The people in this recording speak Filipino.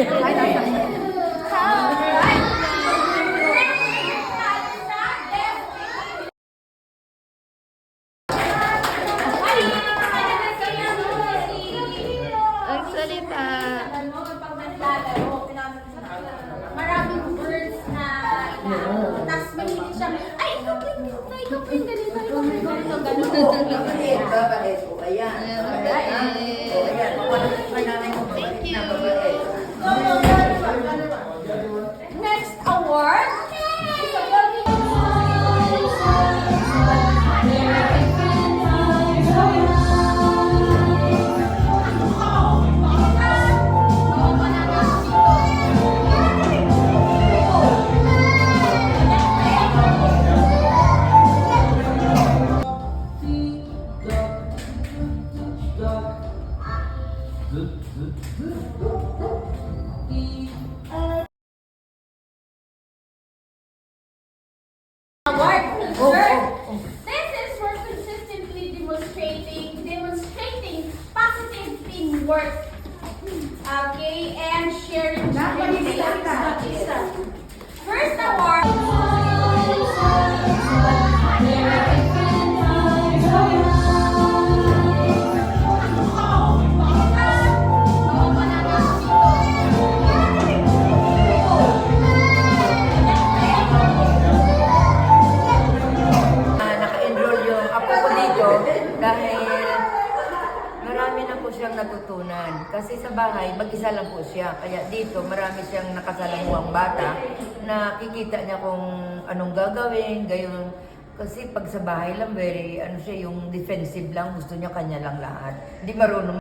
Ang salita. Maraming words na tapos mahilig siya, ay, ikaw po yung ganito, ikaw po yung ganito, ikaw po yung ganito, ganito. Babae po, ayan. Thank you. Next award. Award. This is for consistently demonstrating positive teamwork. Okay, and sharing experiences. First award. Naka-enroll yung apo ko dito dahil marami na po siyang natutunan. Kasi sa bahay, mag-isa lang po siya. Kaya dito, marami siyang nakasalamuhang bata na kikita niya kung anong gagawin, gayon. Kasi pag sa bahay lang, very, ano siya, yung defensive lang, gusto niya kanya lang lahat. Hindi marunong